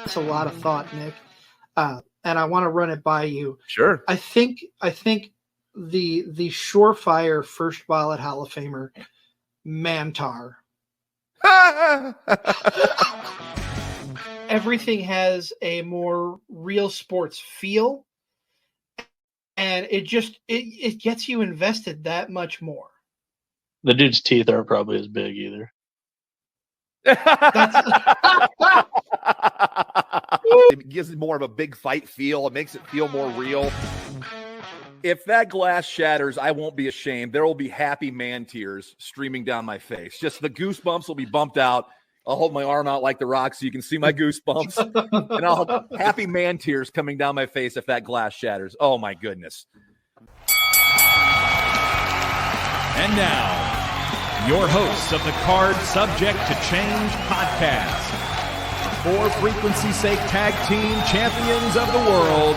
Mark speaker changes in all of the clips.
Speaker 1: takes a lot of thought, Nick, and I want to run it by you.
Speaker 2: Sure.
Speaker 1: I think the surefire first ballot Hall of Famer, Mantar. Everything has a more real sports feel, and it gets you invested that much more.
Speaker 3: The dude's teeth aren't probably as big either.
Speaker 2: It gives it more of a big fight feel. It makes it feel more real. If that glass shatters, I won't be ashamed. There will be happy man tears streaming down my face. Just the goosebumps will be bumped out. I'll hold my arm out like The Rock so you can see my goosebumps. And I'll have happy man tears coming down my face if that glass shatters. Oh, my goodness.
Speaker 4: And now, your hosts of the Card Subject to Change podcast, for frequency's sake tag team champions of the world,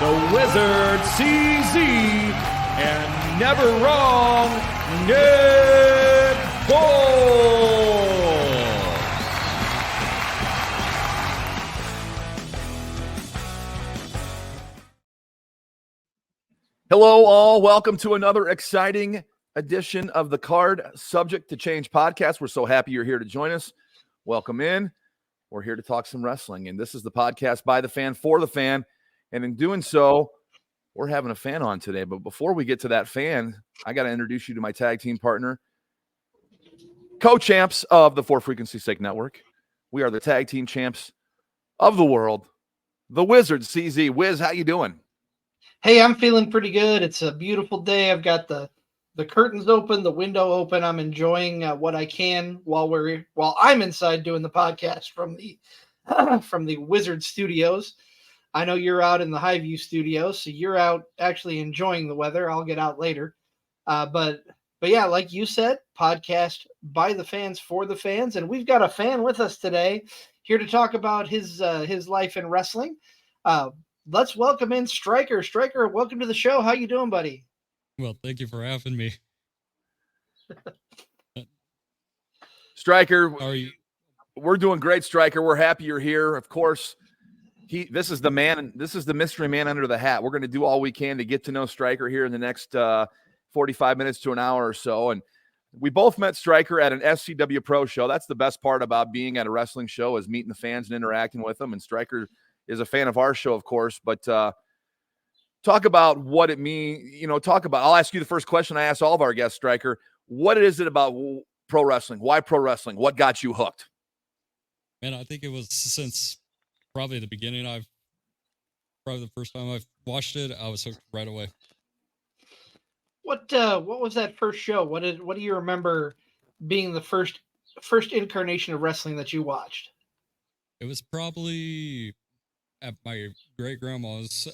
Speaker 4: the Wizard CZ, and never wrong, Nick Bull.
Speaker 2: Hello, all. Welcome to another exciting edition of the Card Subject to Change podcast. We're so happy you're here to join us. Welcome in. We're here to talk some wrestling, and this is the podcast by the fan for the fan. And in doing so, we're having a fan on today. But before we get to that fan, I got to introduce you to my tag team partner, co-champs of the For Frequency's Sake Network. We are the tag team champs of the world, the Wizard CZ. Wiz, how you doing?
Speaker 1: Hey, I'm feeling pretty good. It's a beautiful day. I've got the curtains open, the window open. I'm enjoying what I can while I'm inside doing the podcast from the Wizard Studios. I know you're out in the Highview Studios, so you're out actually enjoying the weather. I'll get out later, but yeah, like you said, podcast by the fans for the fans, and we've got a fan with us today here to talk about his life in wrestling. Let's welcome in Stryker. Stryker, welcome to the show. How you doing, buddy?
Speaker 5: Well, thank you for having me.
Speaker 2: Stryker,
Speaker 5: how are you?
Speaker 2: We're doing great, Stryker. We're happy you're here. Of course, this is the man. This is the mystery man under the hat. We're going to do all we can to get to know Stryker here in the next 45 minutes to an hour or so. And we both met Stryker at an SCWPro show. That's the best part about being at a wrestling show, is meeting the fans and interacting with them. And Stryker is a fan of our show, of course, but talk about what it means. I'll ask you the first question I ask all of our guests, Stryker. What is it about pro wrestling? Why pro wrestling? What got you hooked?
Speaker 5: Man, I think it was since probably the beginning. Probably the first time I've watched it, I was hooked right away.
Speaker 1: What was that first show? What do you remember being the first incarnation of wrestling that you watched?
Speaker 5: It was probably at my great grandma's.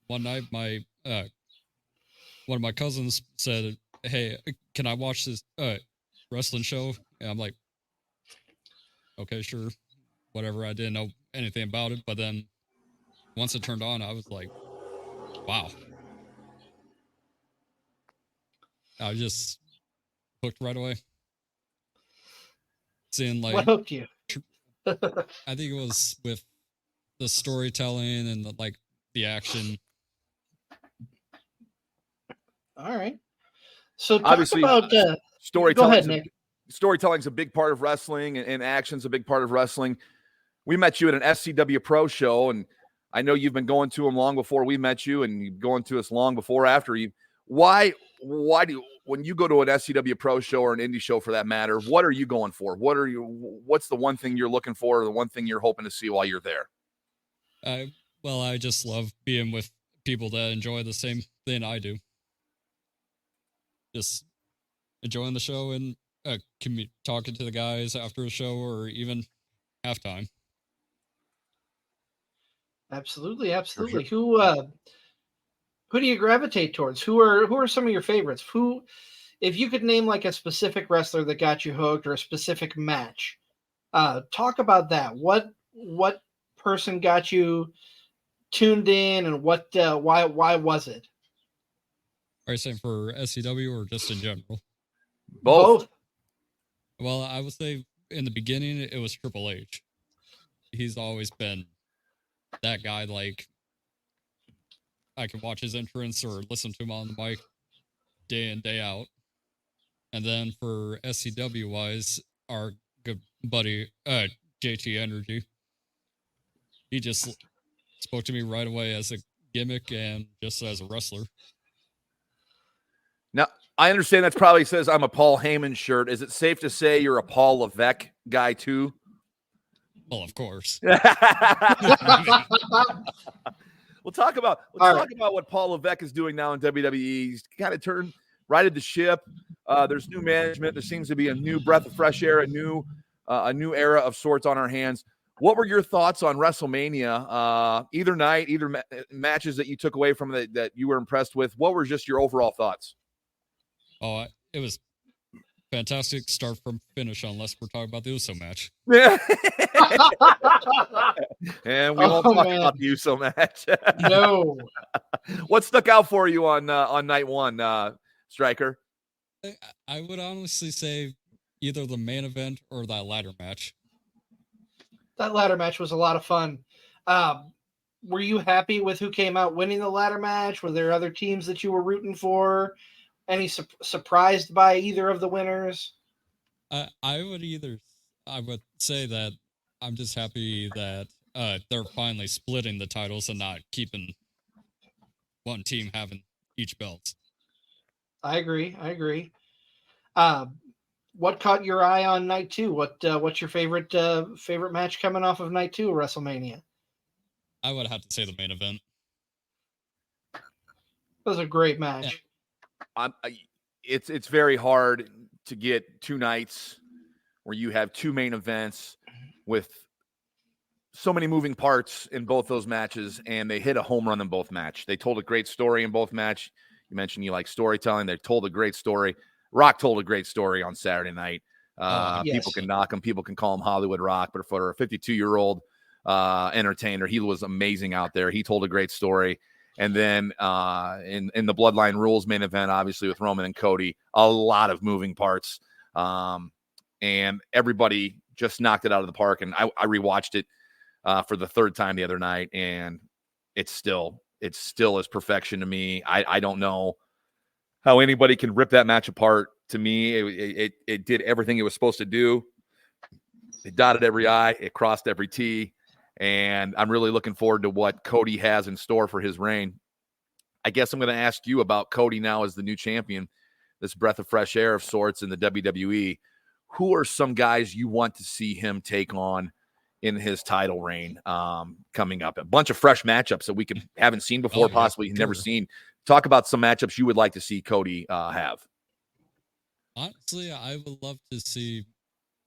Speaker 5: One night, my one of my cousins said, "Hey, can I watch this wrestling show?" And I'm like, "Okay, sure, whatever." I didn't know anything about it, but then once it turned on, I was like, "Wow!" I was just hooked right away. Seeing
Speaker 1: what hooked you?
Speaker 5: I think it was with the storytelling and the action.
Speaker 1: All right. So talk
Speaker 2: Obviously,
Speaker 1: about
Speaker 2: storytelling.
Speaker 1: Go ahead, Nick.
Speaker 2: Storytelling's a big part of wrestling, and action's a big part of wrestling. We met you at an SCWPro show, and I know you've been going to them long before we met you, and you've going to us long before after you. Why do when you go to an SCWPro show or an indie show for that matter, what are you going for? What's the one thing you're looking for, or the one thing you're hoping to see while you're there?
Speaker 5: Well, I just love being with people that enjoy the same thing I do. Just enjoying the show and talking to the guys after a show or even halftime.
Speaker 1: Absolutely.
Speaker 2: Sure.
Speaker 1: Who do you gravitate towards? Who are some of your favorites? If you could name like a specific wrestler that got you hooked or a specific match, talk about that. What person got you tuned in, and why was it?
Speaker 5: Are you saying for SCW or just in general?
Speaker 2: Both.
Speaker 5: Well, I would say in the beginning it was Triple H. he's always been that guy. Like, I can watch his entrance or listen to him on the mic day in, day out. And then for SCW wise, our good buddy, JT Energy, he just spoke to me right away as a gimmick and just as a wrestler.
Speaker 2: Now, I understand that probably says I'm a Paul Heyman shirt. Is it safe to say you're a Paul Levesque guy too?
Speaker 5: Well, of course.
Speaker 2: We'll talk about what Paul Levesque is doing now in WWE. He's kind of righted the ship. There's new management. There seems to be a new breath of fresh air, a new era of sorts on our hands. What were your thoughts on WrestleMania? Either night, matches that you took away from it that you were impressed with. What were just your overall thoughts?
Speaker 5: Oh, it was fantastic start from finish, unless we're talking about the USO match.
Speaker 2: And we won't talk about the USO match.
Speaker 1: No.
Speaker 2: What stuck out for you on night one, Stryker?
Speaker 5: I would honestly say either the main event or that ladder match.
Speaker 1: That ladder match was a lot of fun. Were you happy with who came out winning the ladder match? Were there other teams that you were rooting for? Any surprised by either of the winners?
Speaker 5: I would say that I'm just happy that they're finally splitting the titles and not keeping one team having each belt.
Speaker 1: I agree. What caught your eye on night two? What's your favorite match coming off of night two of WrestleMania?
Speaker 5: I would have to say the main event.
Speaker 1: It was a great match.
Speaker 5: Yeah.
Speaker 2: It's very hard to get two nights where you have two main events with so many moving parts in both those matches, and they hit a home run in both match. They told a great story in both match. You mentioned you like storytelling. They told a great story. Rock told a great story on Saturday night.
Speaker 1: Yes.
Speaker 2: People can knock him. People can call him Hollywood Rock, but for a 52-year-old entertainer, he was amazing out there. He told a great story. And then in the Bloodline Rules main event, obviously with Roman and Cody, a lot of moving parts. And everybody just knocked it out of the park. And I rewatched it for the third time the other night, and it's still is perfection to me. I don't know how anybody can rip that match apart. To me, it did everything it was supposed to do. It dotted every I, it crossed every T. And I'm really looking forward to what Cody has in store for his reign. I guess I'm going to ask you about Cody now as the new champion, this breath of fresh air of sorts in the WWE. Who are some guys you want to see him take on in his title reign coming up? A bunch of fresh matchups that we haven't seen before, possibly never seen. Talk about some matchups you would like to see Cody have.
Speaker 5: Honestly, I would love to see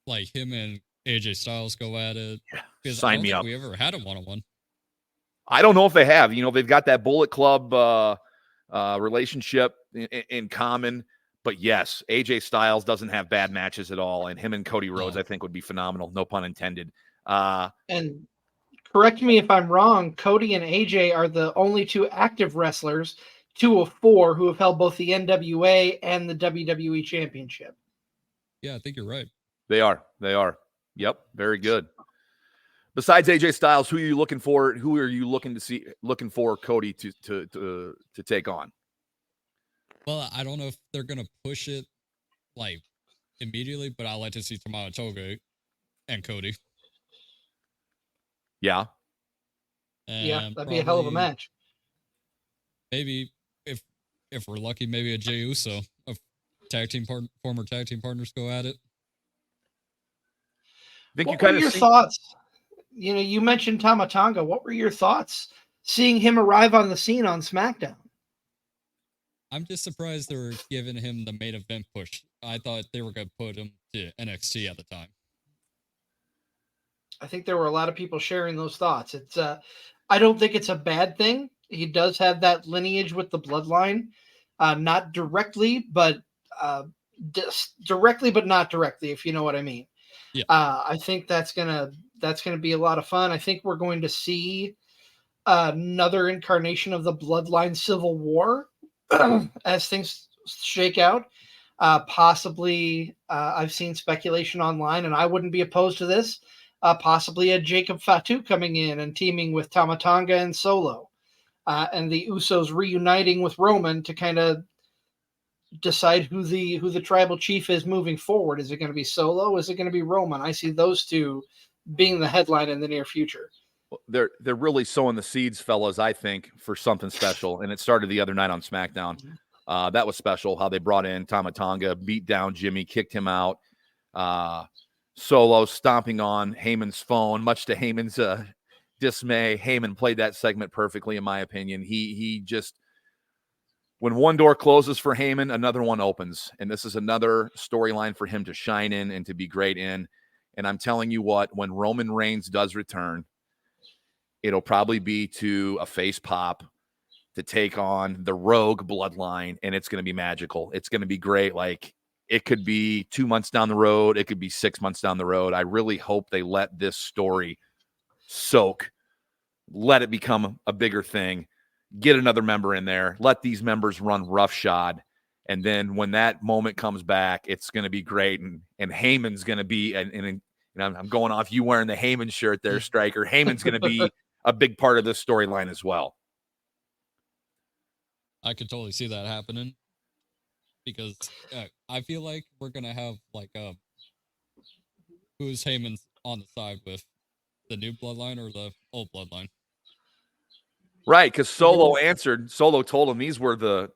Speaker 5: like him and AJ Styles go at it.
Speaker 2: Yeah, sign me up.
Speaker 5: We ever had a one-on-one.
Speaker 2: I don't know if they have. You know, they've got that Bullet Club relationship in common. But yes, AJ Styles doesn't have bad matches at all. And him and Cody Rhodes, I think, would be phenomenal. No pun intended.
Speaker 1: And correct me if I'm wrong, Cody and AJ are the only two active wrestlers, 2 of 4, who have held both the NWA and the WWE Championship.
Speaker 5: Yeah, I think you're right.
Speaker 2: They are. Yep, very good. Besides AJ Styles, who are you looking for? Who are you looking for Cody to take on?
Speaker 5: Well, I don't know if they're gonna push it like immediately, but I like to see Tamayo Toga and Cody.
Speaker 2: Yeah.
Speaker 5: And
Speaker 1: yeah, that'd be a hell of a match.
Speaker 5: Maybe if we're lucky, maybe a Jey Uso, a former tag team partners go at it.
Speaker 1: What were your thoughts? You know, you mentioned Tama Tonga. What were your thoughts seeing him arrive on the scene on SmackDown?
Speaker 5: I'm just surprised they were giving him the main event push. I thought they were going to put him to NXT at the time.
Speaker 1: I think there were a lot of people sharing those thoughts. It's I don't think it's a bad thing. He does have that lineage with the bloodline, not directly, but directly, but not directly, if you know what I mean.
Speaker 5: Yeah.
Speaker 1: I think that's gonna be a lot of fun. I think we're going to see another incarnation of the bloodline civil war as things shake out. Possibly, I've seen speculation online, and I wouldn't be opposed to this. possibly a Jacob Fatu coming in and teaming with Tama Tonga and Solo, and the Usos reuniting with Roman to kind of decide who the tribal chief is moving forward. Is it going to be Solo? Is it going to be Roman? I see those two being the headline in the near future.
Speaker 2: They're really sowing the seeds, fellas, I think, for something special. And it started the other night on SmackDown. That was special, how they brought in Tama Tonga, beat down Jimmy, kicked him out. Solo stomping on Heyman's phone, much to Heyman's dismay. Heyman played that segment perfectly, in my opinion. He just, when one door closes for Heyman, another one opens. And this is another storyline for him to shine in and to be great in. And I'm telling you what, when Roman Reigns does return, it'll probably be to a face pop to take on the Rogue bloodline, and it's going to be magical. It's going to be great. Like, it could be 2 months down the road. It could be 6 months down the road. I really hope they let this story soak, let it become a bigger thing, get another member in there, let these members run roughshod. And then when that moment comes back, it's going to be great. And Heyman's going to be, and I'm going off you wearing the Heyman shirt there, Stryker. Heyman's going to be a big part of this storyline as well.
Speaker 5: I could totally see that happening because I feel like we're going to have like who's Heyman's on the side with, the new bloodline or the old bloodline? Right,
Speaker 2: because Solo answered. Solo told him these were the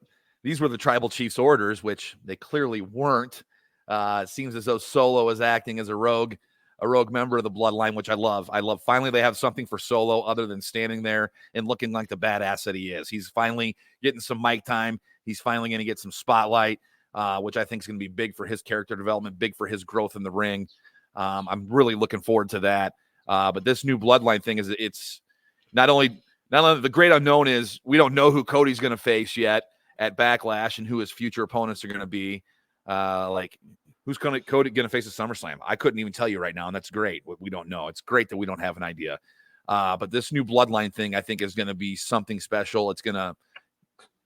Speaker 2: tribal chief's orders, which they clearly weren't. It seems as though Solo is acting as a rogue member of the bloodline, which I love. Finally, they have something for Solo other than standing there and looking like the badass that he is. He's finally getting some mic time. He's finally going to get some spotlight, which I think is going to be big for his character development, big for his growth in the ring. I'm really looking forward to that. But this new bloodline thing it's not only the great unknown is we don't know who Cody's going to face yet at Backlash and who his future opponents are going to be. Like, who's Cody going to face at SummerSlam? I couldn't even tell you right now, and that's great. We don't know. It's great that we don't have an idea. But this new bloodline thing, I think, is going to be something special. It's going to,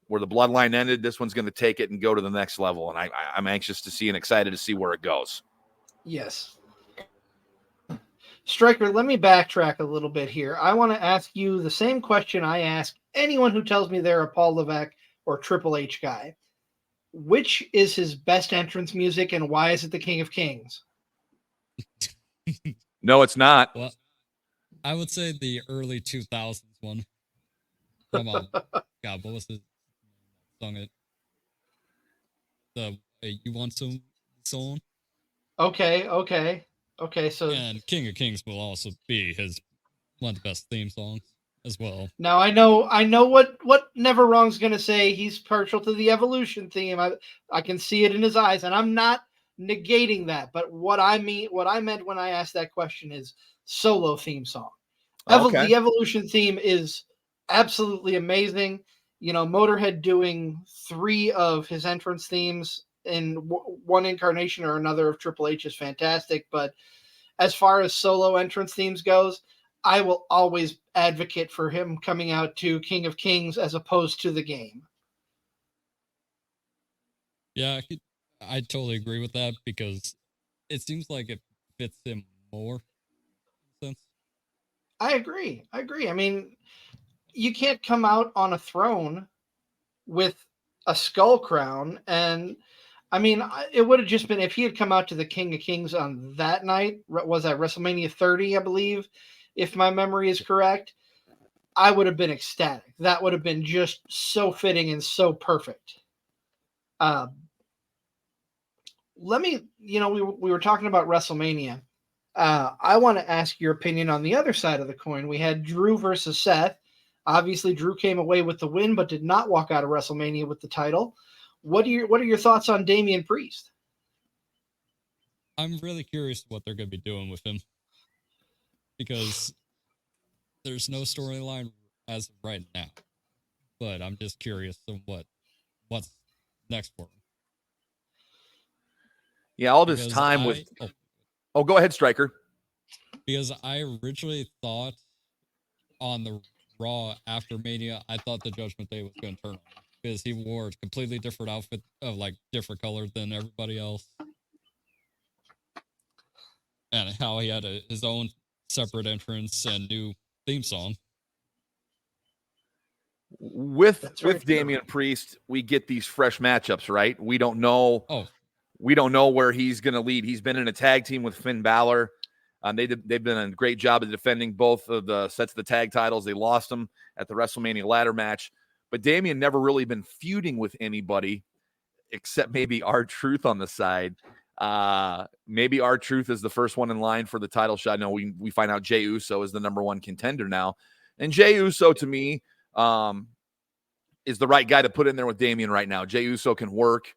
Speaker 2: where the bloodline ended, this one's going to take it and go to the next level. And I'm anxious to see and excited to see where it goes.
Speaker 1: Yes. Stryker, let me backtrack a little bit here. I want to ask you the same question I ask anyone who tells me they're a Paul Levesque or Triple H guy. Which is his best entrance music, and why is it the King of Kings?
Speaker 2: No, it's not.
Speaker 5: Well, I would say the early 2000s one. From God, what was the song? The You Want Some Song?
Speaker 1: Okay. So,
Speaker 5: and King of Kings will also be one of the best theme songs as well.
Speaker 1: Now I know what Never Wrong's gonna say. He's partial to the Evolution theme. I can see it in his eyes, and I'm not negating that. But what I meant when I asked that question is Solo theme song.
Speaker 2: Okay.
Speaker 1: The Evolution theme is absolutely amazing. You know, Motorhead doing 3 of his entrance themes in one incarnation or another of Triple H is fantastic. But as far as Solo entrance themes goes, I will always advocate for him coming out to King of Kings as opposed to the game.
Speaker 5: Yeah, I totally agree with that because it seems like it fits him more.
Speaker 1: I agree. I mean, you can't come out on a throne with a skull crown. And I mean, it would have just been if he had come out to the King of Kings on that night. Was that WrestleMania 30, I believe, if my memory is correct? I would have been ecstatic. That would have been just so fitting and so perfect. We were talking about WrestleMania. I want to ask your opinion on the other side of the coin. We had Drew versus Seth. Obviously, Drew came away with the win, but did not walk out of WrestleMania with the title. What are your thoughts on Damian Priest?
Speaker 5: I'm really curious what they're going to be doing with him because there's no storyline as of right now. But I'm just curious on what's next for him.
Speaker 2: Yeah, all this time with. Oh, go ahead, Stryker.
Speaker 5: Because I originally thought on the Raw after Mania, I thought the Judgment Day was going to turn on him because he wore a completely different outfit of like different color than everybody else, and how he had his own separate entrance and new theme song.
Speaker 2: With
Speaker 1: That's right.
Speaker 2: Damian Priest, we get these fresh matchups, right? We don't know.
Speaker 5: Oh,
Speaker 2: We don't know where he's going to lead. He's been in a tag team with Finn Balor. They've done a great job of defending both of the sets of the tag titles. They lost them at the WrestleMania ladder match. But Damian never really been feuding with anybody except maybe R-Truth on the side. Maybe R-Truth is the first one in line for the title shot. No, we find out Jey Uso is the number one contender now. And Jey Uso, to me, is the right guy to put in there with Damian right now. Jey Uso can work.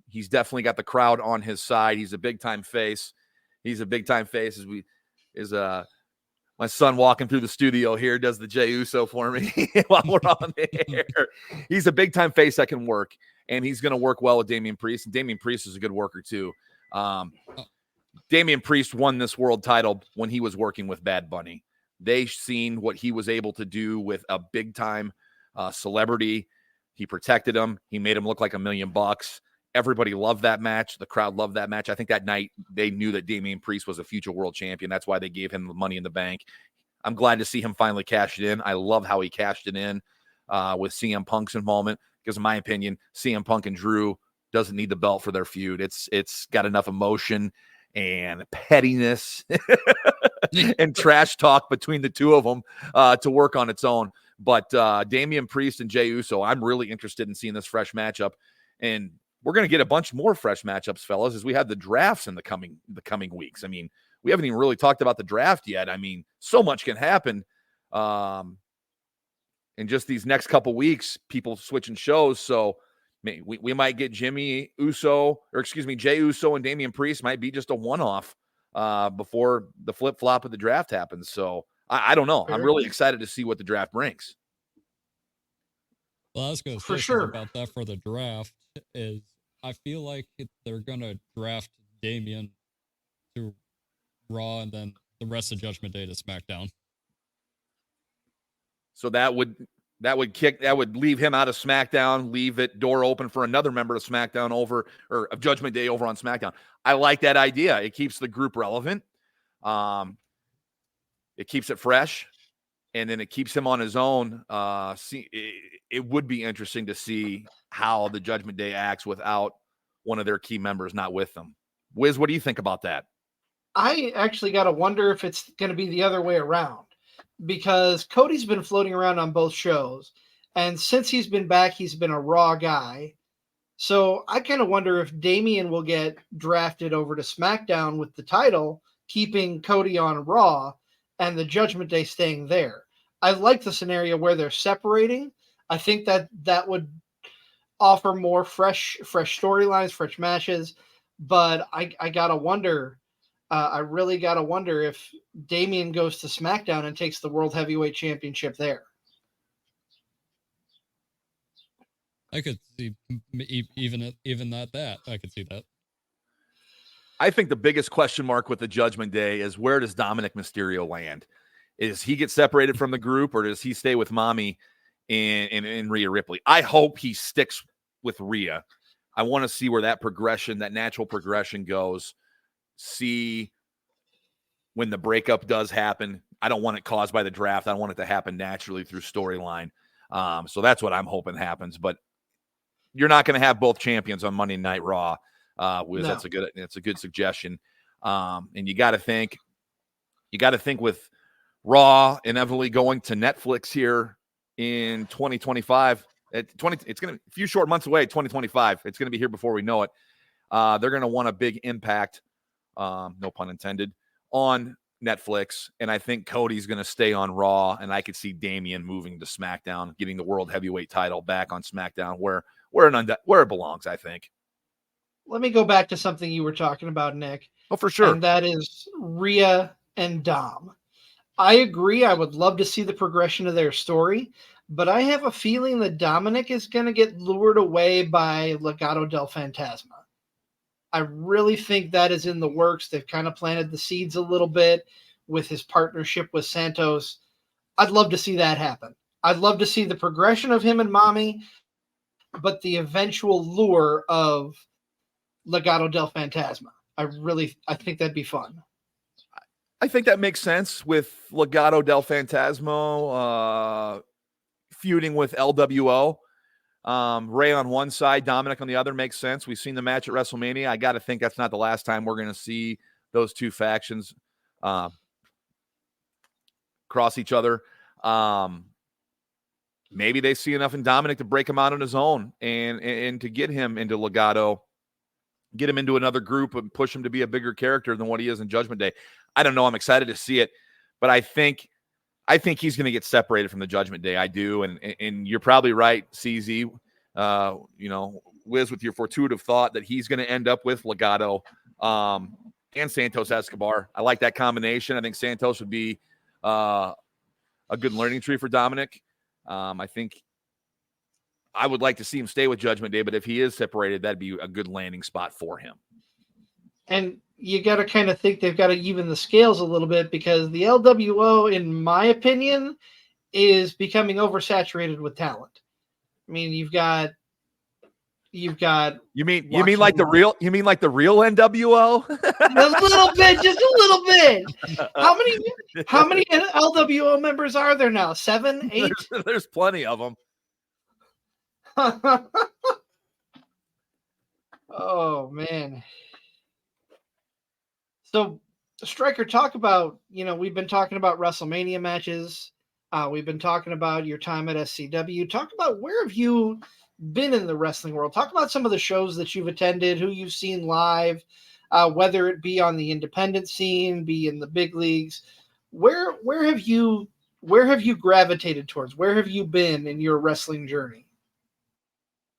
Speaker 2: He's definitely got the crowd on his side. He's a big-time face. My son walking through the studio here does the Jey Uso for me while we're on the air. He's a big-time face that can work, and he's going to work well with Damian Priest. And Damian Priest is a good worker, too. Damian Priest won this world title when he was working with Bad Bunny. They seen what he was able to do with a big-time celebrity. He protected him. He made him look like $1 million. Everybody loved that match. The crowd loved that match. I think that night they knew that Damian Priest was a future world champion. That's why they gave him the Money in the Bank. I'm glad to see him finally cash it in. I love how he cashed it in with CM Punk's involvement, because in my opinion, CM Punk and Drew doesn't need the belt for their feud. It's got enough emotion and pettiness and trash talk between the two of them to work on its own. But Damian Priest and Jey Uso, I'm really interested in seeing this fresh matchup. And we're going to get a bunch more fresh matchups, fellas, as we have the drafts in the coming weeks. I mean, we haven't even really talked about the draft yet. I mean, so much can happen in just these next couple weeks, people switching shows. So we might get Jey Uso and Damian Priest might be just a one-off before the flip-flop of the draft happens. So I don't know. I'm really excited to see what the draft brings.
Speaker 5: well, I was going to say
Speaker 1: For sure.
Speaker 5: something about that for the draft is I feel like they're going to draft Damian to Raw and then the rest of Judgment Day to SmackDown.
Speaker 2: So that would leave him out of SmackDown, leave it door open for another member of SmackDown of Judgment Day over on SmackDown. I like that idea. It keeps the group relevant. It keeps it fresh, and then it keeps him on his own. It would be interesting to see how the Judgment Day acts without one of their key members not with them. Wiz, what do you think about that?
Speaker 1: I actually got to wonder if it's going to be the other way around, because Cody's been floating around on both shows, and since he's been back, he's been a Raw guy. So I kind of wonder if Damian will get drafted over to SmackDown with the title, keeping Cody on Raw, and the Judgment Day staying there. I like the scenario where they're separating. I think that would offer more fresh storylines, fresh matches. But I gotta wonder. I really gotta wonder if Damian goes to SmackDown and takes the World Heavyweight Championship there.
Speaker 5: I could see even that. I could see that.
Speaker 2: I think the biggest question mark with the Judgment Day is, where does Dominic Mysterio land? Is he get separated from the group, or does he stay with Mommy and Rhea Ripley? I hope he sticks with Rhea. I want to see where that natural progression goes. See when the breakup does happen. I don't want it caused by the draft. I want it to happen naturally through storyline. So that's what I'm hoping happens. But you're not going to have both champions on Monday Night Raw. Wiz, no. That's a good suggestion. And you got to think with Raw inevitably going to Netflix here in 2025. It's going to a few short months away. 2025. It's going to be here before we know it. They're going to want a big impact, no pun intended, on Netflix. And I think Cody's going to stay on Raw, and I could see Damian moving to SmackDown, getting the World Heavyweight title back on SmackDown, where it belongs, I think.
Speaker 1: Let me go back to something you were talking about, Nick.
Speaker 2: Oh, for sure.
Speaker 1: And that is Rhea and Dom. I agree. I would love to see the progression of their story, but I have a feeling that Dominic is going to get lured away by Legado del Fantasma. I really think that is in the works. They've kind of planted the seeds a little bit with his partnership with Santos. I'd love to see that happen. I'd love to see the progression of him and Mommy, but the eventual lure of Legado del Fantasma. I think that'd be fun.
Speaker 2: I think that makes sense with Legado del Fantasma feuding with LWO. Ray on one side, Dominic on the other makes sense. We've seen the match at WrestleMania. I got to think that's not the last time we're going to see those two factions cross each other. Maybe they see enough in Dominic to break him out on his own and to get him into Legado, get him into another group and push him to be a bigger character than what he is in Judgment Day. I don't know. I'm excited to see it, but I think he's going to get separated from the Judgment Day. I do. And you're probably right, CZ, Wiz, with your fortuitous thought that he's going to end up with Legado and Santos Escobar. I like that combination. I think Santos would be a good learning tree for Dominic. I think I would like to see him stay with Judgment Day, but if he is separated, that'd be a good landing spot for him.
Speaker 1: And you got to kind of think they've got to even the scales a little bit, because the LWO, in my opinion, is becoming oversaturated with talent. I mean, you've got. You mean
Speaker 2: like the real NWO?
Speaker 1: A little bit, just a little bit. How many LWO members are there now? 7, 8?
Speaker 2: There's plenty of them.
Speaker 1: Oh man. So, Stryker, talk about, we've been talking about WrestleMania matches. We've been talking about your time at SCW. Talk about, where have you been in the wrestling world? Talk about some of the shows that you've attended, who you've seen live, whether it be on the independent scene, be in the big leagues. Where have you gravitated towards? Where have you been in your wrestling journey?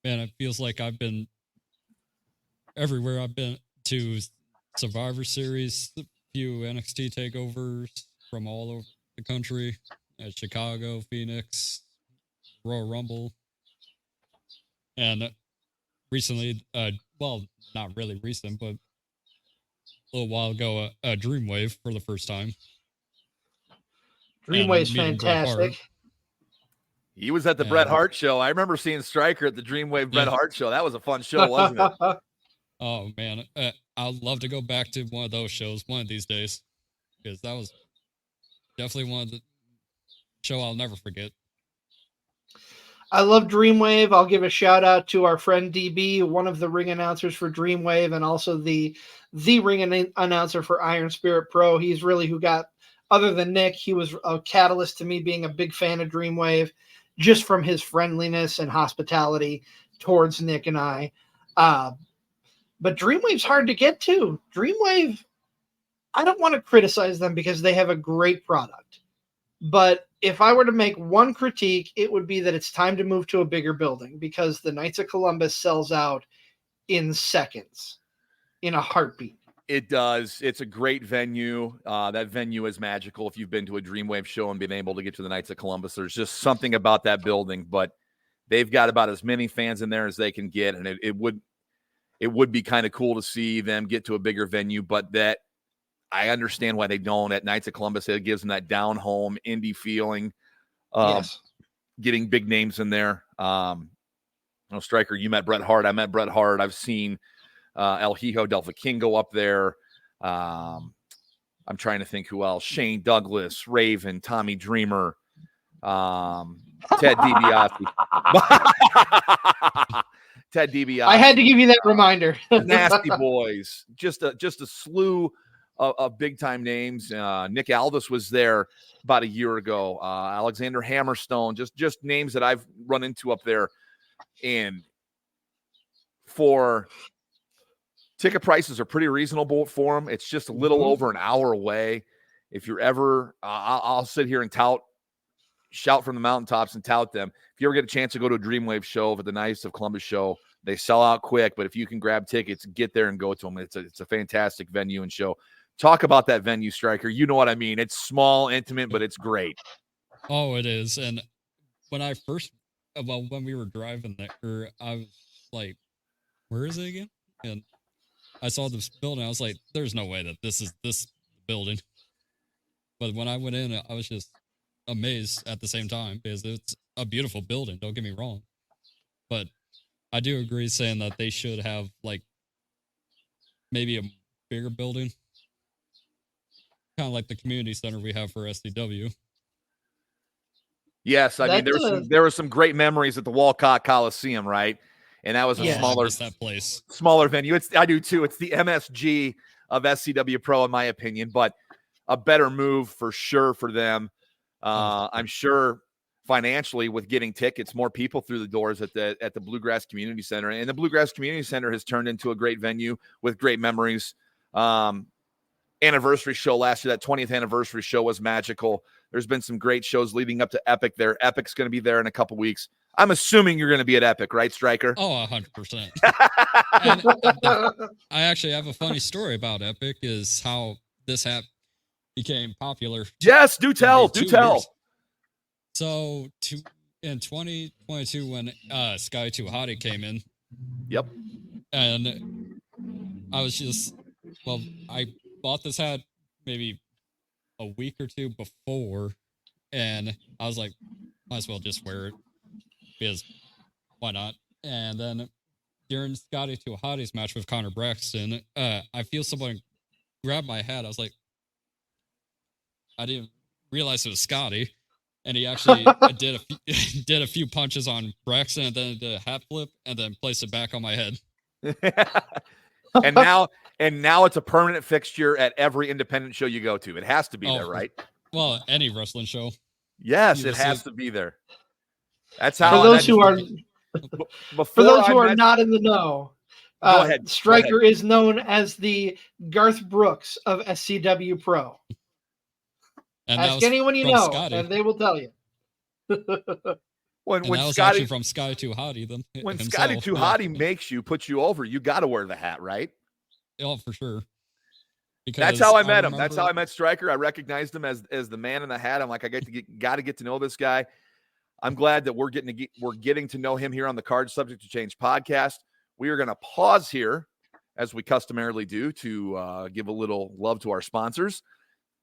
Speaker 5: Man, it feels like I've been everywhere. I've been to Survivor Series, a few NXT takeovers from all over the country, Chicago, Phoenix, Royal Rumble. And recently, well, not really recent, but a little while ago, Dreamwave for the first time.
Speaker 1: Dreamwave's fantastic.
Speaker 2: He was at the Bret Hart show. I remember seeing Stryker at the Dreamwave Bret Hart show. That was a fun show, wasn't it?
Speaker 5: Oh, man. I'd love to go back to one of those shows one of these days, because that was definitely one of the show I'll never forget.
Speaker 1: I love Dreamwave. I'll give a shout out to our friend DB, one of the ring announcers for Dreamwave, and also the ring announcer for Iron Spirit Pro. He's really who got, other than Nick, he was a catalyst to me being a big fan of Dreamwave, just from his friendliness and hospitality towards Nick and I. But Dreamwave's hard to get to. Dreamwave, I don't want to criticize them because they have a great product. But if I were to make one critique, it would be that it's time to move to a bigger building, because the Knights of Columbus sells out in seconds, in a heartbeat.
Speaker 2: It does. It's a great venue. That venue is magical. If you've been to a Dreamwave show and been able to get to the Knights of Columbus, there's just something about that building. But they've got about as many fans in there as they can get, and it would be kind of cool to see them get to a bigger venue. But that, I understand why they don't. At Knights of Columbus, it gives them that down-home indie feeling.
Speaker 1: Yes.
Speaker 2: Getting big names in there. Stryker, you met Bret Hart. I met Bret Hart. I've seen El Hijo del Vikingo up there. I'm trying to think who else. Shane Douglas, Raven, Tommy Dreamer, Ted DiBiase. Ted DiBiase.
Speaker 1: I had to give you that reminder.
Speaker 2: Nasty Boys. Just a slew of big-time names. Nick Aldis was there about a year ago. Alexander Hammerstone. Just names that I've run into up there. And for ticket prices are pretty reasonable for them. It's just a little over an hour away. If you're ever, I'll sit here and shout from the mountaintops and tout them. If you ever get a chance to go to a Dreamwave show at the Knights of Columbus show, they sell out quick. But if you can grab tickets, get there and go to them. It's a fantastic venue and show. Talk about that venue, Stryker. You know what I mean. It's small, intimate, but it's great.
Speaker 5: Oh, it is. And when when we were driving there, I was like, where is it again? And I saw this building. I was like, there's no way that this is this building. But when I went in, I was just amazed at the same time, because it's a beautiful building. Don't get me wrong. But I do agree saying that they should have, like, maybe a bigger building. kind of like the community center we have for SCW.
Speaker 2: Yes, I mean there were some great memories at the Walcott Coliseum, right? And that was a
Speaker 1: Yeah.
Speaker 2: smaller venue. I do too. It's the MSG of SCWPro, in my opinion, but a better move for sure for them. I'm sure financially with getting tickets, more people through the doors at the Bluegrass Community Center, and the Bluegrass Community Center has turned into a great venue with great memories. Anniversary show last year, that 20th anniversary show was magical. There's been some great shows leading up to Epic there. Epic's going to be there in a couple weeks. I'm assuming you're going to be at Epic, right, Stryker?
Speaker 5: Oh, 100%. I actually have a funny story about Epic, is how this app became popular.
Speaker 2: Yes, do tell.
Speaker 5: So in 2022, when Sky Too Hottie came in.
Speaker 2: Yep.
Speaker 5: And I was I bought this hat maybe a week or two before, and I was like, might as well just wear it, because why not? And then during Scotty Too Hottie's match with Connor Braxton, I feel someone grab my hat. I was like, I didn't realize it was Scotty, and he actually did a few punches on Braxton, and then did a hat flip, and then placed it back on my head.
Speaker 2: and now it's a permanent fixture at every independent show you go to. It has to be there, right?
Speaker 5: Well, any wrestling show.
Speaker 2: Yes, it has to be there. That's how.
Speaker 1: For those who are not in the know,
Speaker 2: go ahead.
Speaker 1: Stryker is known as the Garth Brooks of SCWPro.
Speaker 5: And
Speaker 1: ask anyone you know,
Speaker 5: Scotty.
Speaker 1: and they will tell you.
Speaker 2: when
Speaker 5: that was
Speaker 2: Scotty,
Speaker 5: actually from Sky Too Hottie, then
Speaker 2: when
Speaker 5: himself,
Speaker 2: Scotty Too Hottie puts you over, you got to wear the hat, right?
Speaker 5: Oh, for sure. Because
Speaker 2: that's how I met him. That's how I met Stryker. I recognized him as the man in the hat. I'm like, got to get to know this guy. I'm glad that we're getting to know him here on the Card Subject to Change podcast. We are going to pause here, as we customarily do, to give a little love to our sponsors.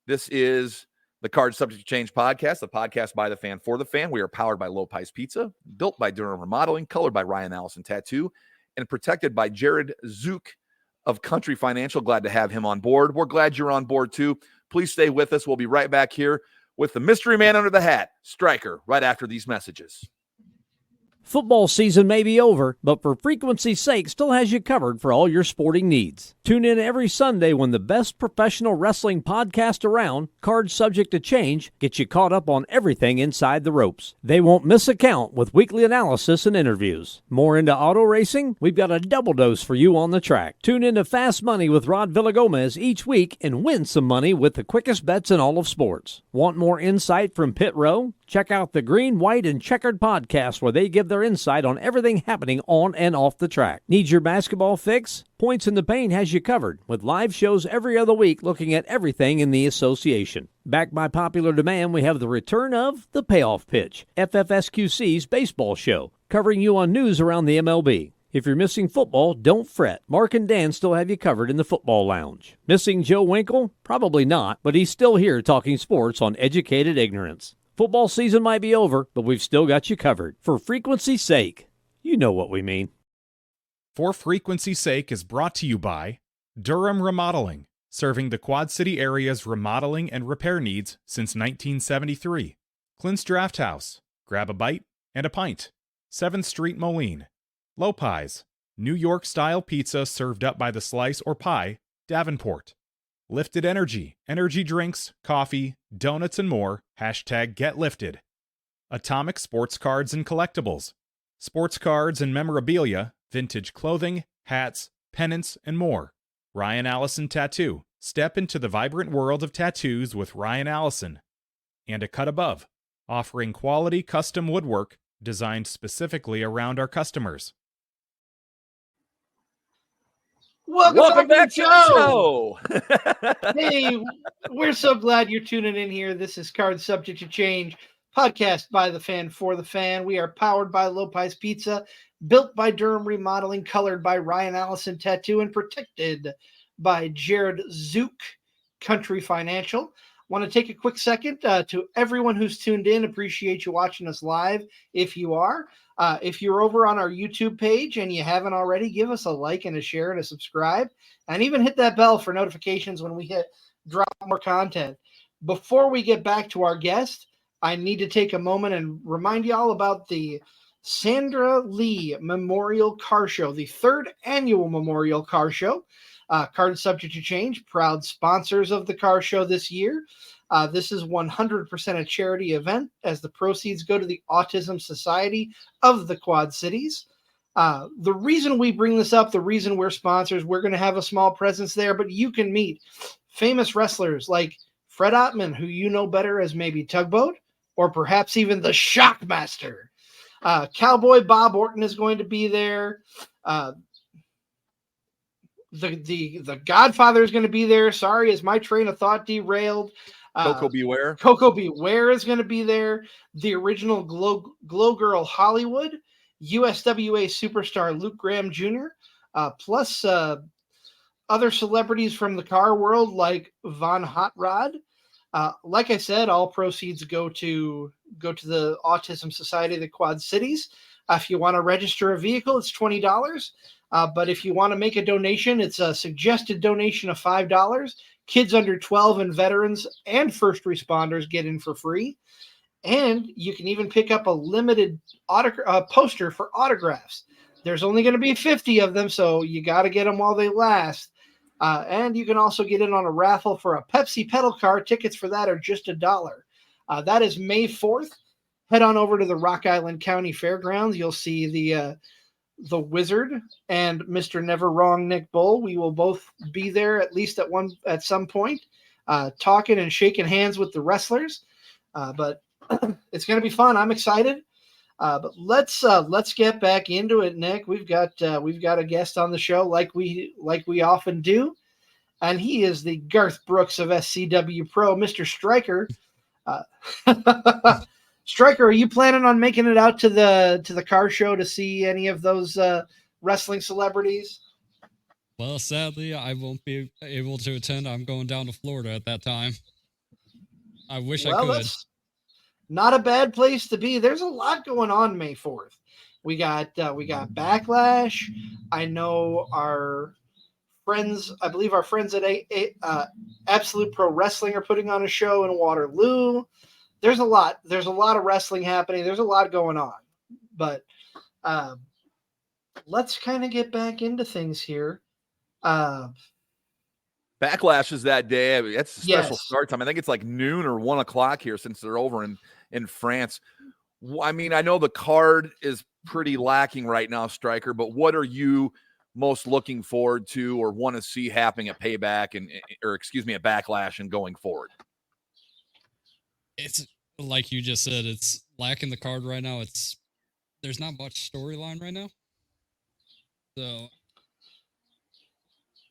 Speaker 2: This is the Card Subject to Change podcast, the podcast by the fan for the fan. We are powered by Low Pies Pizza, built by Durham Remodeling, colored by Ryan Allison Tattoo, and protected by Jared Zook of Country Financial. Glad to have him on board. We're glad you're on board too. Please stay with us. We'll be right back here with the mystery man under the hat, Stryker, right after these messages.
Speaker 6: Football season may be over, but for frequency's sake, still has you covered for all your sporting needs. Tune in every Sunday when the best professional wrestling podcast around, Card Subject to Change, gets you caught up on everything inside the ropes. They won't miss a count with weekly analysis and interviews. More into auto racing? We've got a double dose for you on the track. Tune in to Fast Money with Rod Villagomez each week and win some money with the quickest bets in all of sports. Want more insight from Pit Row? Check out the Green, White, and Checkered podcast, where they give their insight on everything happening on and off the track. Need your basketball fix? Points in the Paint has you covered, with live shows every other week looking at everything in the association. Backed by popular demand, we have the return of The Payoff Pitch, FFSQC's baseball show, covering you on news around the MLB. If you're missing football, don't fret. Mark and Dan still have you covered in the football lounge. Missing Joe Winkle? Probably not, but he's still here talking sports on Educated Ignorance. Football season might be over, but we've still got you covered. For frequency's sake, you know what we mean.
Speaker 4: For Frequency's Sake is brought to you by Durham Remodeling, serving the Quad City area's remodeling and repair needs since 1973. Clint's Draft House, grab a bite and a pint. 7th Street Moline. Low Pies, New York-style pizza served up by the slice or pie, Davenport. Lifted Energy, energy drinks, coffee, donuts, and more. #GetLifted. Atomic Sports Cards and Collectibles. Sports cards and memorabilia, vintage clothing, hats, pennants, and more. Ryan Allison Tattoo. Step into the vibrant world of tattoos with Ryan Allison. And A Cut Above, offering quality custom woodwork designed specifically around our customers.
Speaker 1: Welcome back to the
Speaker 2: show.
Speaker 1: Hey, we're so glad you're tuning in here. This is Card Subject to Change, podcast by the fan for the fan. We are powered by Low Pies Pizza, built by Durham Remodeling, colored by Ryan Allison Tattoo, and protected by Jared Zook, Country Financial. Want to take a quick second to everyone who's tuned in. Appreciate you watching us live. If you are, if you're over on our YouTube page and you haven't already, give us a like and a share and a subscribe, and even hit that bell for notifications when we hit drop more content. Before we get back to our guest, I need to take a moment and remind you all about the Sandra Lee Memorial Car Show, the 3rd annual Memorial Car Show. Card subject to change, proud sponsors of the car show this year. This is 100% a charity event as the proceeds go to the Autism Society of the Quad Cities. The reason we bring this up, the reason we're sponsors, we're going to have a small presence there, but you can meet famous wrestlers like Fred Ottman, who you know better as maybe Tugboat, or perhaps even the Shockmaster. Cowboy Bob Orton is going to be there. The Godfather is going to be there. Sorry, is my train of thought derailed?
Speaker 2: Coco Beware.
Speaker 1: Coco Beware is going to be there. The original Glow Girl Hollywood, USWA superstar Luke Graham Jr., plus other celebrities from the car world like Von Hot Rod. Like I said, all proceeds go to the Autism Society of the Quad Cities. If you want to register a vehicle, it's $20. But if you want to make a donation, it's a suggested donation of $5. Kids under 12 and veterans and first responders get in for free. And you can even pick up a limited poster for autographs. There's only going to be 50 of them, so you got to get them while they last. And you can also get in on a raffle for a Pepsi pedal car. Tickets for that are just $1. That is May 4th. Head on over to the Rock Island County Fairgrounds. You'll see the Wizard and Mr. Never Wrong Nick Bull. We will both be there at least at some point, talking and shaking hands with the wrestlers. But it's going to be fun. I'm excited. But let's get back into it, Nick. We've got a guest on the show like we often do, and he is the Garth Brooks of SCWPro, Mr. Stryker. Stryker, are you planning on making it out to the car show to see any of those wrestling celebrities?
Speaker 5: Well, sadly, I won't be able to attend. I'm going down to Florida at that time. I wish I could.
Speaker 1: That's not a bad place to be. There's a lot going on May 4th. We got Backlash. I know our friends, I believe our friends at Absolute Pro Wrestling are putting on a show in Waterloo. There's a lot of wrestling happening. There's a lot going on. But let's kind of get back into things here.
Speaker 2: Backlash is that day. I mean, that's a special
Speaker 1: Yes.
Speaker 2: start time. I think it's like noon or 1 o'clock here since they're over in France. I mean, I know the card is pretty lacking right now, Stryker, but what are you most looking forward to or want to see happening at Payback at Backlash and going forward?
Speaker 5: It's like you just said, it's lacking the card right now. There's not much storyline right now. So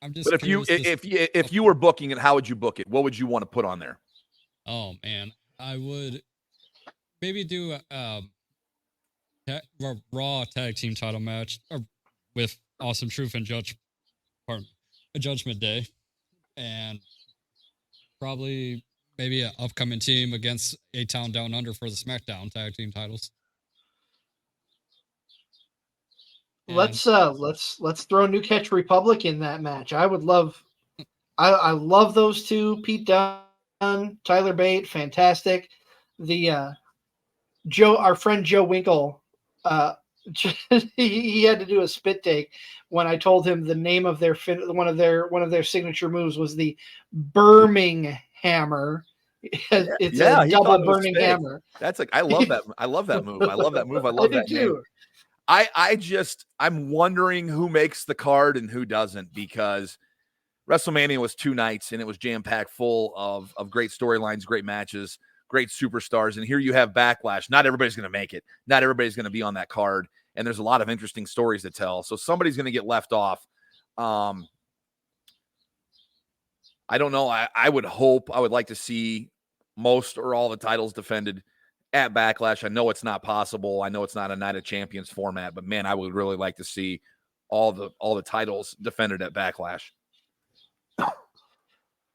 Speaker 5: I'm just.
Speaker 2: But if you were booking it, how would you book it? What would you want to put on there?
Speaker 5: Oh man, I would maybe do a Raw tag team title match with Awesome Truth and Judgment Day, and probably maybe an upcoming team against A-Town Down Under for the SmackDown tag team titles. And
Speaker 1: Let's throw New Catch Republic in that match. I would love. I love those two. Pete Dunne, Tyler Bate, fantastic. The our friend Joe Winkle, he had to do a spit take when I told him the name of one of their signature moves was the Burning Hammer. It's a double burning hammer.
Speaker 2: That's I love that. I love that move. I love that move. I love that name. I'm wondering who makes the card and who doesn't, because WrestleMania was 2 nights and it was jam-packed full of great storylines, great matches, great superstars. And here you have Backlash. Not everybody's going to make it. Not everybody's going to be on that card. And there's a lot of interesting stories to tell. So somebody's going to get left off. I don't know. I would like to see most or all the titles defended at Backlash. I know it's not possible. I know it's not a Night of Champions format, but man, I would really like to see all the titles defended at Backlash.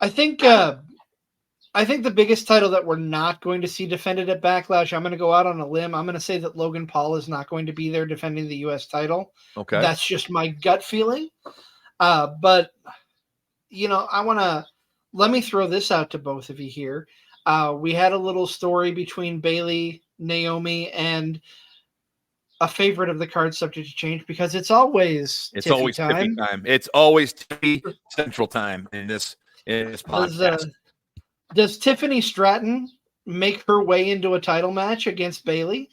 Speaker 1: I think the biggest title that we're not going to see defended at Backlash, I'm going to go out on a limb. I'm going to say that Logan Paul is not going to be there defending the U.S. title.
Speaker 2: Okay.
Speaker 1: That's just my gut feeling. But, I want to let me throw this out to both of you here. We had a little story between Bailey, Naomi, and a favorite of the card subject to change because it's always Tiffy time.
Speaker 2: Tiffy time. It's always Tiffy Central time in this podcast.
Speaker 1: Does Tiffany Stratton make her way into a title match against Bailey?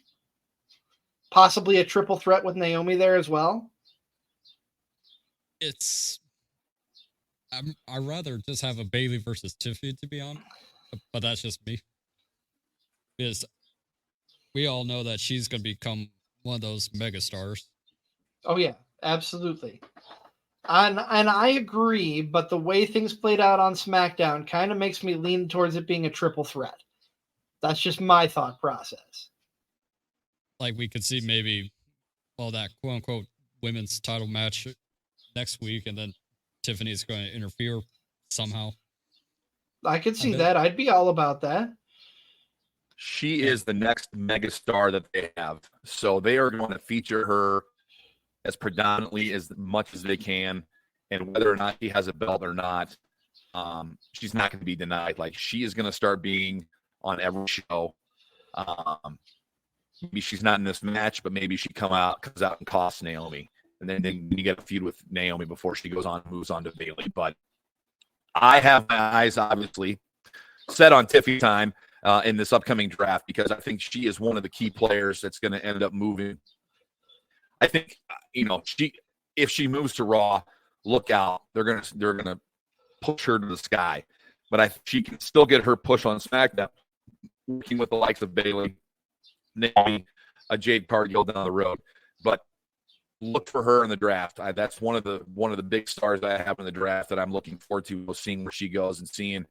Speaker 1: Possibly a triple threat with Naomi there as well?
Speaker 5: I'd rather just have a Bailey versus Tiffany, to be honest. But that's just me. Because we all know that she's going to become one of those megastars.
Speaker 1: Oh, yeah, absolutely. And I agree, but the way things played out on SmackDown kind of makes me lean towards it being a triple threat. That's just my thought process.
Speaker 5: Like we could see maybe, that quote-unquote women's title match next week, and then Tiffany's going to interfere somehow.
Speaker 1: I could see that. I'd be all about that.
Speaker 2: She is the next megastar that they have. So they are going to feature her as predominantly as much as they can. And whether or not she has a belt or not, she's not going to be denied. Like, she is going to start being on every show. Maybe she's not in this match, but maybe she comes out and costs Naomi. And then you get a feud with Naomi before she moves on to Bailey. But I have my eyes obviously set on Tiffy time in this upcoming draft because I think she is one of the key players that's going to end up moving. I think if she moves to Raw, look out. They're gonna push her to the sky. But she can still get her push on SmackDown, working with the likes of Bailey, Naomi, Jade Cargill down the road. But look for her in the draft. That's one of the big stars that I have in the draft that I'm looking forward to seeing where she goes and seeing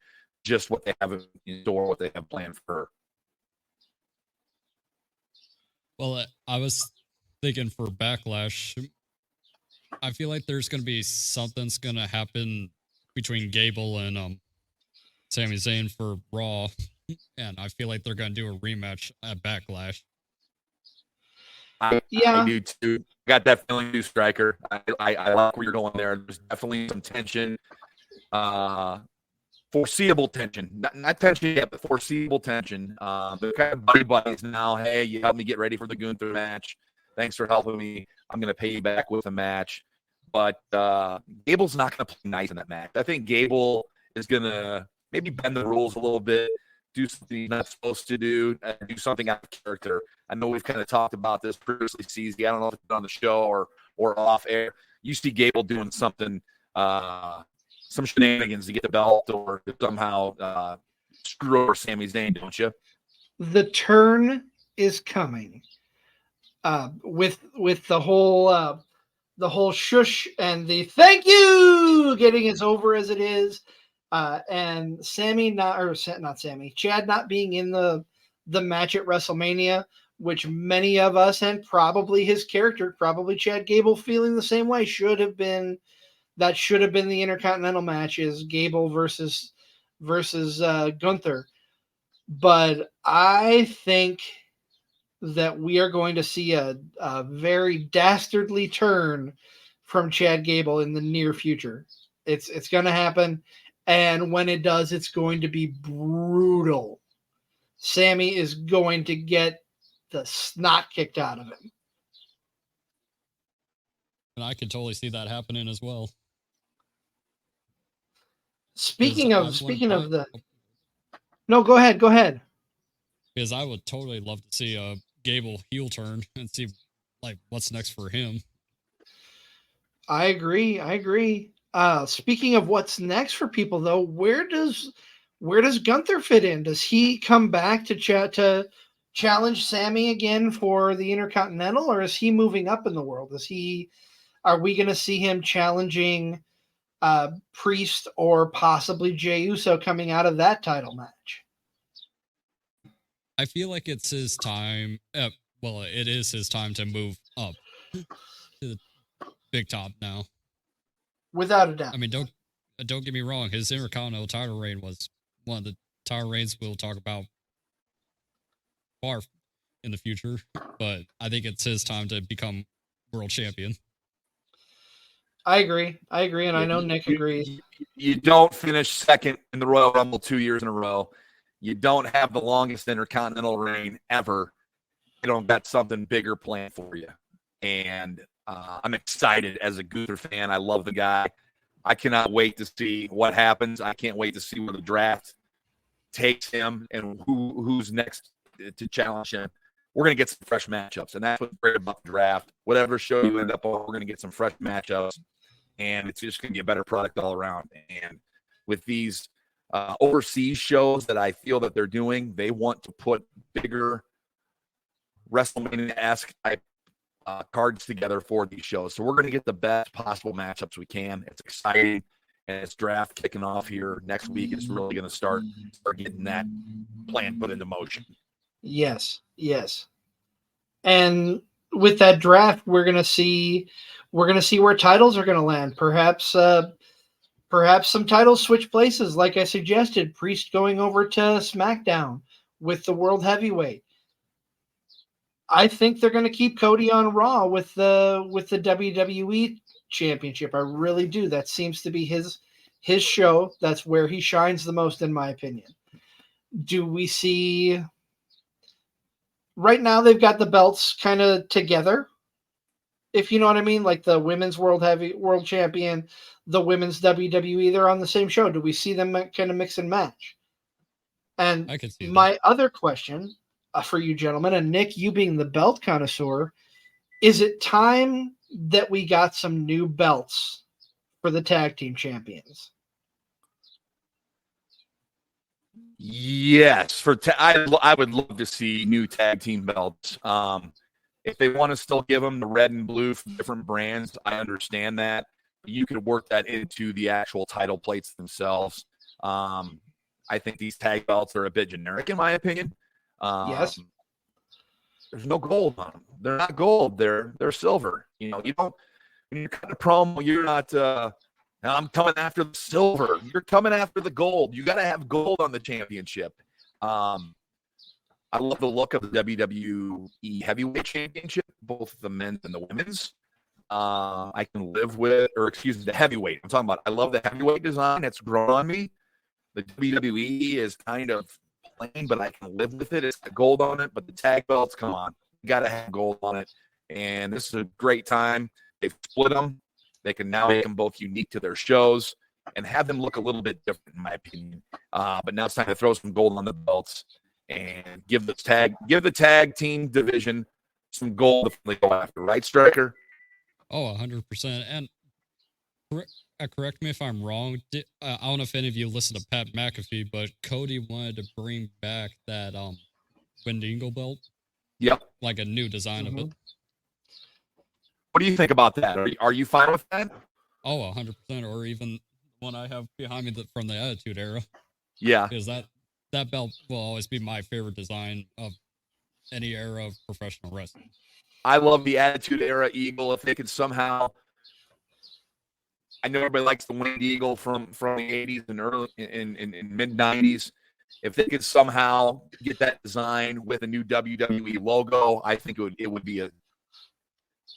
Speaker 2: just what they have in store, what they have planned for her.
Speaker 5: Well, I was thinking for Backlash, I feel like there's going to be something's going to happen between Gable and Sami Zayn for Raw, and I feel like they're going to do a rematch at Backlash.
Speaker 2: I do too. Got that feeling too, Stryker. I like where you're going there. There's definitely some tension, foreseeable tension. Not tension yet, but foreseeable tension. They're kind of buddies now. Hey, you helped me get ready for the Gunther match. Thanks for helping me. I'm going to pay you back with a match. But Gable's not going to play nice in that match. I think Gable is going to maybe bend the rules a little bit, do something he's not supposed to do something out of character. I know we've kind of talked about this previously, CZ. I don't know if it's on the show or off air. You see Gable doing something, some shenanigans to get the belt or to somehow screw over Sami Zayn, don't you?
Speaker 1: The turn is coming. With the whole shush and the thank you getting as over as it is, and Chad not being in the match at WrestleMania, which many of us and probably his character, probably Chad Gable, feeling the same way, should have been the Intercontinental match, is Gable versus Gunther. But I think that we are going to see a very dastardly turn from Chad Gable in the near future. It's going to happen, and when it does, it's going to be brutal. Sammy is going to get the snot kicked out of him.
Speaker 5: And I could totally see that happening as well.
Speaker 1: Speaking of the... No, go ahead.
Speaker 5: Because I would totally love to see a Gable heel turn and see what's next for him.
Speaker 1: I agree. Speaking of what's next for people, though, where does Gunther fit in? Does he come back to challenge Sammy again for the Intercontinental, or is he moving up in the world? Are we going to see him challenging Priest or possibly Jey Uso coming out of that title match?
Speaker 5: I feel like it's his time. It is his time to move up to the big top now.
Speaker 1: Without a doubt.
Speaker 5: I mean, don't get me wrong. His Intercontinental title reign was one of the title reigns we'll talk about far in the future. But I think it's his time to become world champion.
Speaker 1: I agree, and I know Nick agrees.
Speaker 2: You don't finish second in the Royal Rumble 2 years in a row. You don't have the longest intercontinental reign ever. You don't got something bigger planned for you. And I'm excited as a Gunther fan. I love the guy. I cannot wait to see what happens. I can't wait to see where the draft takes him and who's next to challenge him. We're going to get some fresh matchups, and that's what's great about the draft. Whatever show you end up on, we're going to get some fresh matchups, and it's just going to be a better product all around. And with these overseas shows that I feel that they're doing, they want to put bigger WrestleMania-esque type cards together for these shows. So we're going to get the best possible matchups we can. It's exciting, and it's draft kicking off here next week. It's really going to start getting that plan put into motion.
Speaker 1: Yes. And with that draft, we're gonna see where titles are gonna land. Perhaps some titles switch places, like I suggested. Priest going over to SmackDown with the World Heavyweight. I think they're gonna keep Cody on Raw with the WWE Championship. I really do. That seems to be his show. That's where he shines the most, in my opinion. Do we see? Right now, they've got the belts kind of together, if you know what I mean, like the women's world champion, the women's WWE, they're on the same show. Do we see them kind of mix and match? And
Speaker 5: I could see
Speaker 1: my other question for you gentlemen, and Nick, you being the belt connoisseur, is it time that we got some new belts for the tag team champions?
Speaker 2: Yes, I would love to see new tag team belts. If they want to still give them the red and blue from different brands, I understand that. You could work that into the actual title plates themselves. I think these tag belts are a bit generic, in my opinion.
Speaker 1: Yes.
Speaker 2: There's no gold on them. They're not gold. They're silver. You know, you don't. When you're cutting a promo, you're not. I'm coming after the silver. You're coming after the gold. You got to have gold on the championship. I love the look of the WWE Heavyweight Championship, both the men's and the women's. I can live with, the heavyweight. I'm talking about. I love the heavyweight design. It's grown on me. The WWE is kind of plain, but I can live with it. It's got gold on it, but the tag belts, come on. You got to have gold on it. And this is a great time. They've split them. They can now make them both unique to their shows and have them look a little bit different, in my opinion. But now it's time to throw some gold on the belts and give the tag team division some gold to go after. Right, Stryker?
Speaker 5: Oh, 100%. And correct me if I'm wrong. I don't know if any of you listened to Pat McAfee, but Cody wanted to bring back that Wind Eagle belt.
Speaker 2: Yep.
Speaker 5: Like a new design of it.
Speaker 2: What do you think about that? Are you fine with that?
Speaker 5: Oh, 100%. Or even one I have behind me from the Attitude Era.
Speaker 2: Yeah.
Speaker 5: Because that belt will always be my favorite design of any era of professional wrestling.
Speaker 2: I love the Attitude Era Eagle. If they could somehow, I know everybody likes the Winged Eagle from the 80s and early in mid 90s. If they could somehow get that design with a new WWE logo, I think it would be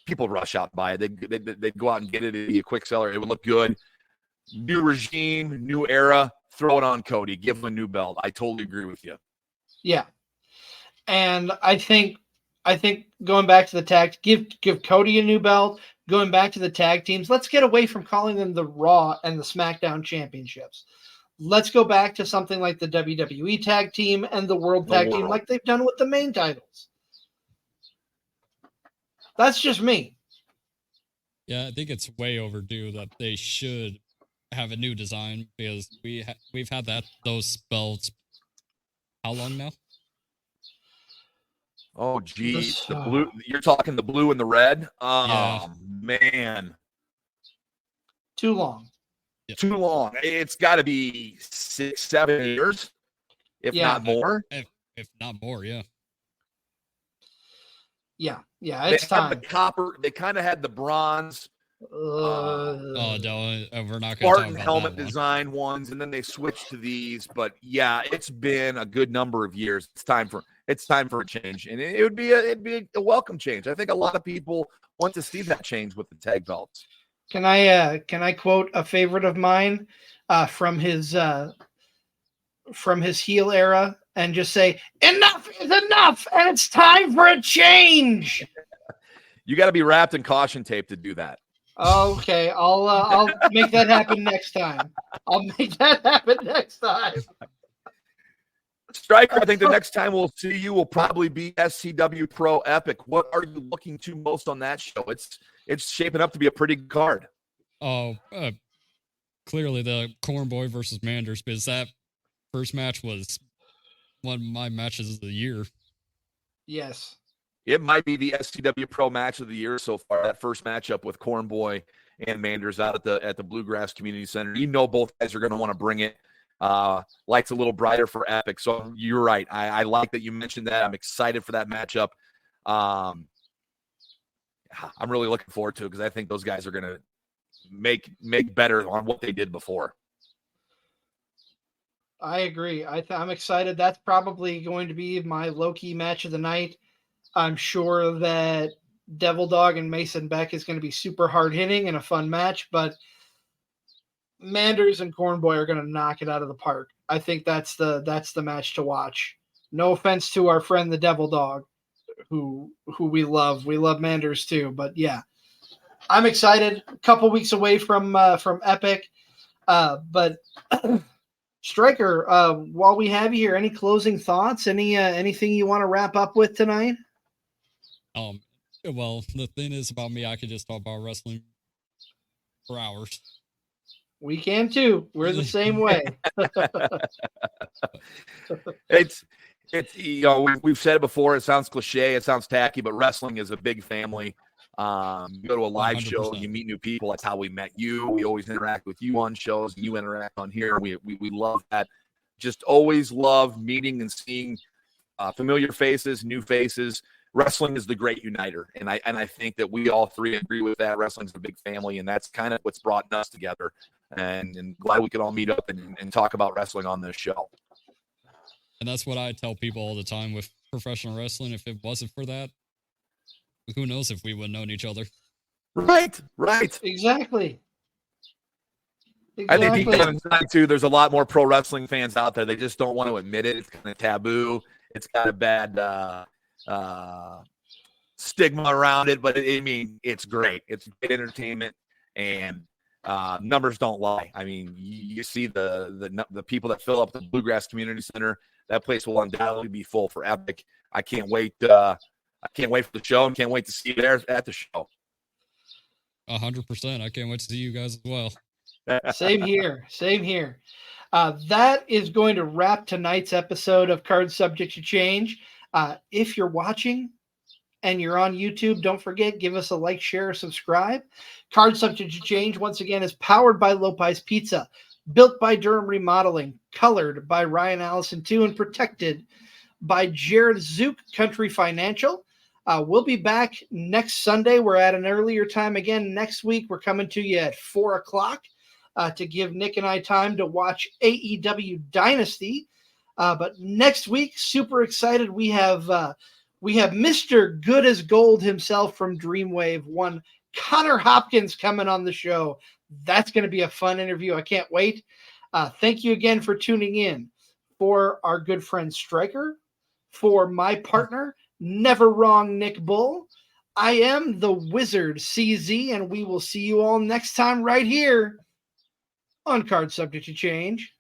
Speaker 2: people rush out by it. They'd go out and get it. It'd be a quick seller. It would look good. New regime, new era. Throw it on Cody. Give him a new belt. I totally agree with you.
Speaker 1: Yeah, and I think going back to the tag, give Cody a new belt. Going back to the tag teams, let's get away from calling them the Raw and the SmackDown championships. Let's go back to something like the WWE tag team and the World Tag Team, like they've done with the main titles. That's just me.
Speaker 5: Yeah, I think it's way overdue that they should have a new design because we've had those belts. How long now?
Speaker 2: Oh, geez. The blue. You're talking the blue and the red? Oh, yeah. Man.
Speaker 1: Too long.
Speaker 5: Yep.
Speaker 2: Too long. It's got to be 6-7 years, if not more.
Speaker 5: If not more, yeah.
Speaker 1: Yeah, it's time.
Speaker 2: The copper. They kind of had the bronze.
Speaker 5: No, we're not going to
Speaker 2: Spartan helmet design ones, and then they switched to these. But yeah, it's been a good number of years. It's time for a change, and it'd be a welcome change. I think a lot of people want to see that change with the tag belts.
Speaker 1: Can I quote a favorite of mine from his heel era and just say, enough is enough and it's time for a change.
Speaker 2: You got to be wrapped in caution tape to do that.
Speaker 1: Okay, I'll make that happen next time.
Speaker 2: Stryker, I think the next time we'll see you will probably be SCWPro Epic. What are you looking to most on that show? It's shaping up to be a pretty good card.
Speaker 5: Oh, clearly the Cornboy versus Manders, because that first match was one of my matches of the year.
Speaker 1: Yes.
Speaker 2: It might be the SCWPro match of the year so far. That first matchup with Cornboy and Manders out at the Bluegrass Community Center. You know both guys are going to want to bring it. Lights a little brighter for Epic. So you're right. I like that you mentioned that. I'm excited for that matchup. I'm really looking forward to it because I think those guys are going to make better on what they did before.
Speaker 1: I agree. I'm excited. That's probably going to be my low-key match of the night. I'm sure that Devil Dog and Mason Beck is going to be super hard-hitting and a fun match, but Manders and Cornboy are going to knock it out of the park. I think that's the match to watch. No offense to our friend the Devil Dog, who we love. We love Manders too, but yeah, I'm excited. A couple weeks away from Epic, but Stryker, while we have you here, any closing thoughts? Anything you want to wrap up with tonight?
Speaker 5: Well, the thing is about me, I could just talk about wrestling for hours.
Speaker 1: We can too. We're the same way.
Speaker 2: It's we've said it before. It sounds cliche. It sounds tacky, but wrestling is a big family. You go to a live 100%. Show, you meet new people. That's how we met you. We always interact with you on shows, and you interact on here. We love that. Just always love meeting and seeing familiar faces, new faces. Wrestling is the great uniter, and I think that we all three agree with that. Wrestling's a big family, and that's kind of what's brought us together. And glad we could all meet up and talk about wrestling on this show.
Speaker 5: And that's what I tell people all the time with professional wrestling. If it wasn't for that, who knows if we would have known each other.
Speaker 2: Right.
Speaker 1: Exactly.
Speaker 2: I think deep down inside, too, there's a lot more pro wrestling fans out there. They just don't want to admit it. It's kind of taboo. It's got a bad stigma around it, but it's great. It's great entertainment, and numbers don't lie. I mean, you see the people that fill up the Bluegrass Community Center. That place will undoubtedly be full for Epic. I can't wait. I can't wait for the show, and can't wait to see you there at the show.
Speaker 5: 100%. I can't wait to see you guys as well.
Speaker 1: Same here. That is going to wrap tonight's episode of Card Subject to Change. If you're watching and you're on YouTube, don't forget, give us a like, share, subscribe. Card Subject to Change, once again, is powered by Lopez Pizza, built by Durham Remodeling, colored by Ryan Allison II, and protected by Jared Zook Country Financial. We'll be back next Sunday. We're at an earlier time again. Next week, we're coming to you at 4 o'clock to give Nick and I time to watch AEW Dynasty. But next week, super excited. We have Mr. Good as Gold himself from Dreamwave, one Connor Hopkins, coming on the show. That's going to be a fun interview. I can't wait. Thank you again for tuning in. For our good friend Stryker, for my partner, Never Wrong Nick Bull, I am the Wizard CZ, and we will see you all next time right here on Card Subject to Change.